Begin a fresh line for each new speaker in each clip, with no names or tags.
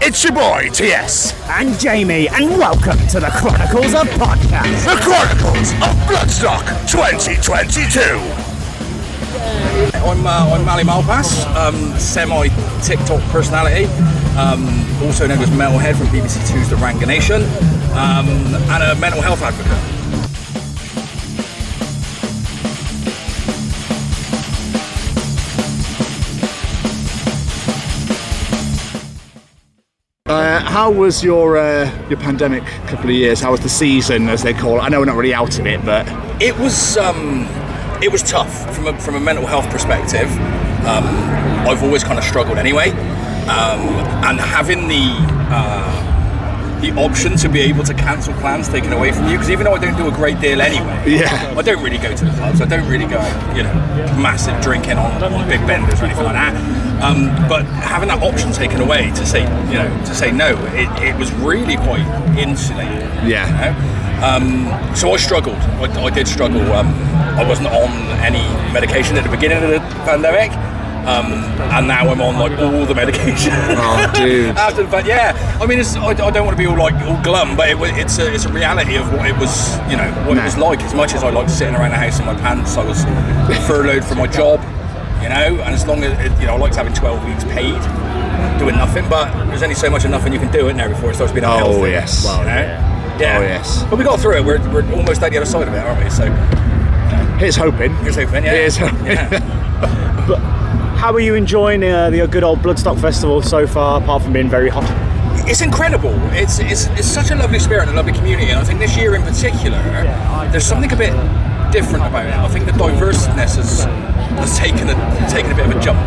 It's your boy, TS.
And Jamie, and welcome to the Chronicles of Podcast.
The Chronicles of Bloodstock 2022.
I'm Malli Malpass, semi-TikTok personality, also known as Metalhead from BBC 2's The Ranga Nation, and a mental health advocate.
How was your pandemic couple of years? How was the season, as they call it? I know we're not really out of it, but
It was tough from a mental health perspective. I've always kind of struggled anyway, and having the option to be able to cancel plans taken away from you, because even though I don't do a great deal anyway, I don't really go to the clubs, I don't really go, massive drinking on big benders or anything like that. But having that option taken away to say no, it was really quite insulating. So I struggled. I did struggle. I wasn't on any medication at the beginning of the pandemic. And now I'm on like all the medication.
Oh, dude.
After the fact, I mean, I don't want to be all glum, but it's a reality of what it was, it was like. As much as I liked sitting around the house in my pants, I was furloughed from my job, and as long as I liked having 12 weeks paid, doing nothing. But there's only so much of nothing you can do, isn't there, before it starts being unhealthy.
Oh yes.
Well,
Oh yes.
But we got through it. We're almost at the other side of it, aren't we? So
Here's hoping.
here's hoping. Yeah.
Here's hoping.
But how are you enjoying the good old Bloodstock Festival so far, apart from being very hot?
It's incredible. It's such a lovely spirit and a lovely community, and I think this year in particular, there's something a bit different about it. I think the diverseness has taken a bit of a jump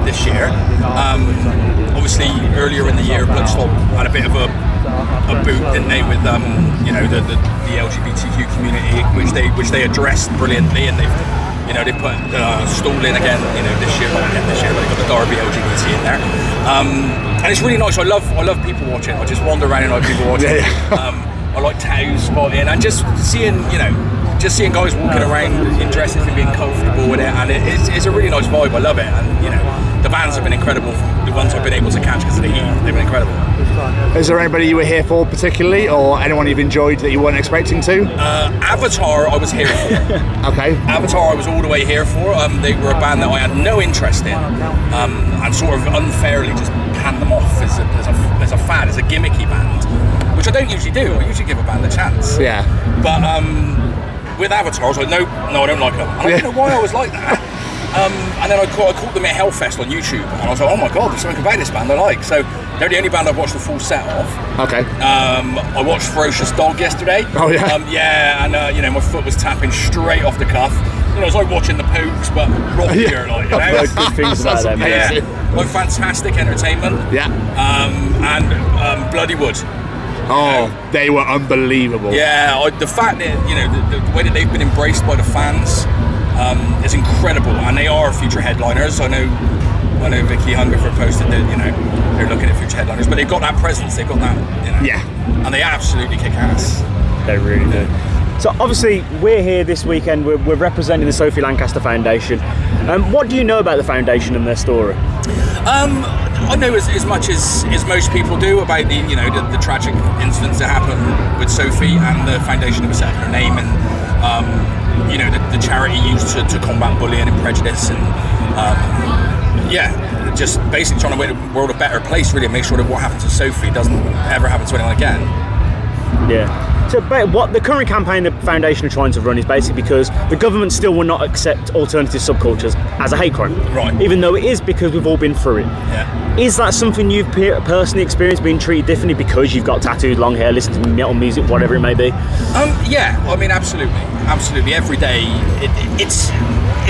this year. Obviously, earlier in the year, Bloodstock had a bit of a boot, didn't they, with the LGBTQ community, which they addressed brilliantly, and they put Stall in again, this year, not again this year, but they got the Derby LGBT in there. And it's really nice. I love people watching. I just wander around and like people watching. I like tattoo spotting and just seeing guys walking around in dresses and being comfortable with it, and it's a really nice vibe. I love it, and the bands have been incredible. The ones I've been able to catch because of the heat, they've been incredible.
Is there anybody you were here for particularly, or anyone you've enjoyed that you weren't expecting to?
Avatar, I was here for.
Okay.
Avatar, I was all the way here for. They were a band that I had no interest in, and sort of unfairly just panned them off as a fad, as a gimmicky band, which I don't usually do. I usually give a band a chance.
Yeah.
But with Avatar, I was like, no, I don't like them. And I don't know why I was like that. And then I caught them at Hellfest on YouTube, and I was like, oh my god, there's something about this band I like. So they're the only band I've watched the full set of.
Okay.
I watched Ferocious Dog yesterday.
Oh yeah.
And my foot was tapping straight off the cuff. It's like watching the Pogues, but rockier,
Yeah.
like.
I've heard good things about them.
Yeah. Like fantastic entertainment.
Yeah.
And Bloody Wood.
Oh, they were unbelievable.
Yeah, the fact that the way that they've been embraced by the fans is incredible, and they are future headliners. I know Vicky Hungerford posted that they're looking at future headliners, but they've got that presence, they've got that, and they absolutely kick ass.
They really do. So obviously we're here this weekend. We're representing the Sophie Lancaster Foundation. What do you know about the foundation and their story?
I know as much as most people do about the tragic incidents that happened with Sophie and the foundation that was set up her name, and the charity used to combat bullying and prejudice, and just basically trying to make the world a better place, really, and make sure that what happened to Sophie doesn't ever happen to anyone again.
Yeah. So what the current campaign the foundation are trying to run is basically because the government still will not accept alternative subcultures as a hate crime.
Right.
Even though it is, because we've all been through it.
Yeah.
Is that something you've personally experienced, being treated differently because you've got tattooed long hair, listen to metal music, whatever it may be?
Yeah, I mean, absolutely. Every day, it's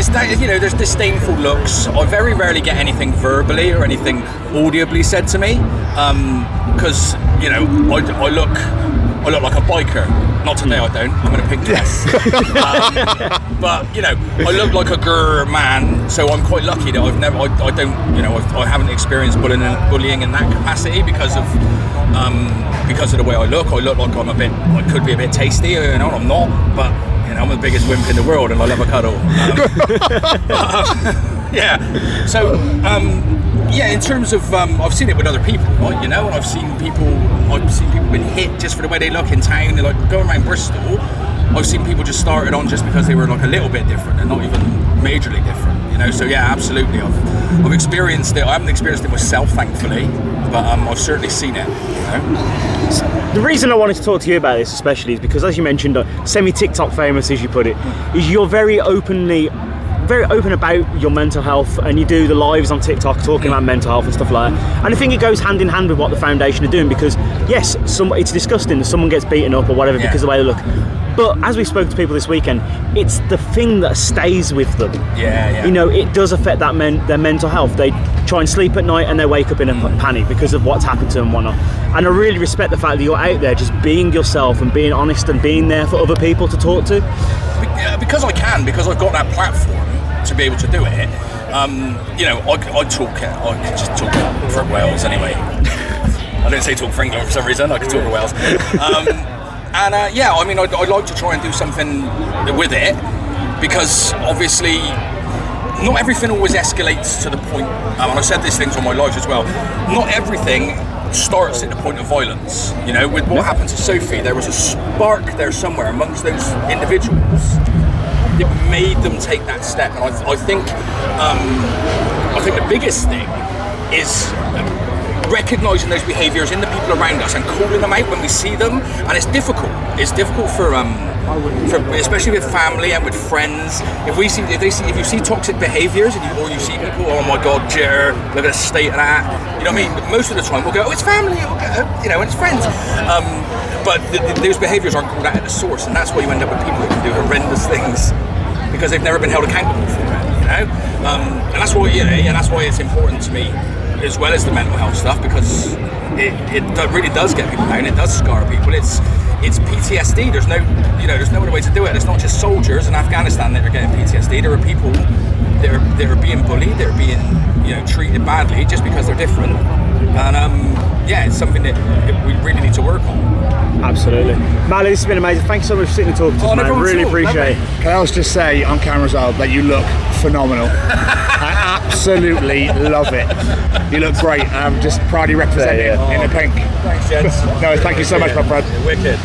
that, there's disdainful looks. I very rarely get anything verbally or anything audibly said to me, because I look like a biker. Not today, I don't. I'm in a pink dress. But I look like a grr man, so I'm quite lucky that I haven't experienced bullying in that capacity because of the way I look. I look like I could be a bit tasty, and I'm not. But I'm the biggest wimp in the world, and I love a cuddle. Yeah. So, yeah, in terms of, I've seen it with other people, right? You know, and I've seen people been hit just for the way they look in town. They're like going around Bristol. I've seen people just started on just because they were like a little bit different and not even majorly different. You know, so yeah, absolutely. I've experienced it. I haven't experienced it myself, thankfully, but I've certainly seen it. You know?
The reason I wanted to talk to you about this especially is because, as you mentioned, semi-TikTok famous, as you put it, is you're very open about your mental health, and you do the lives on TikTok talking about mental health and stuff like that. And I think it goes hand in hand with what the foundation are doing, because yes, it's disgusting that someone gets beaten up or whatever because of the way they look. But as we spoke to people this weekend, it's the thing that stays with them.
Yeah.
You know, it does affect their mental health. They try and sleep at night and they wake up in a panic because of what's happened to them and whatnot. And I really respect the fact that you're out there just being yourself and being honest and being there for other people to talk to.
Because I've got that platform to be able to do it. You know, I can just talk for Wales anyway. I didn't say talk for England for some reason. I could talk for Wales. Yeah, I mean, I'd like to try and do something with it, because obviously not everything always escalates to the point, and I've said these things on my live as well, not everything starts at the point of violence. You know, with what happened to Sophie, there was a spark there somewhere amongst those individuals that made them take that step. And I think the biggest thing is recognising those behaviours in the people around us and calling them out when we see them. And it's difficult. It's difficult for especially with family and with friends. If you see toxic behaviours or you see people, oh my God, Jer, look at the state of that. You know what I mean? Most of the time we'll go, oh, it's family, you know, it's friends. But those behaviours aren't called out at the source, and that's why you end up with people that can do horrendous things because they've never been held accountable for it. You know, and that's why that's why it's important to me, as well as the mental health stuff, because it really does get people down. It does scar people. It's PTSD. There's no other way to do it. It's not just soldiers in Afghanistan that are getting PTSD. There are people that are being bullied. They're being treated badly just because they're different. And yeah, it's something that we really need to work on.
Absolutely. Malli, this has been amazing. Thank you so much for sitting and talking to us, man. I really appreciate it.
Can I also just say on camera as well that you look phenomenal. I absolutely love it. You look great. I'm just proudly representing in the pink.
Thanks, gents.
No, thank you so much, my friend.
Wicked.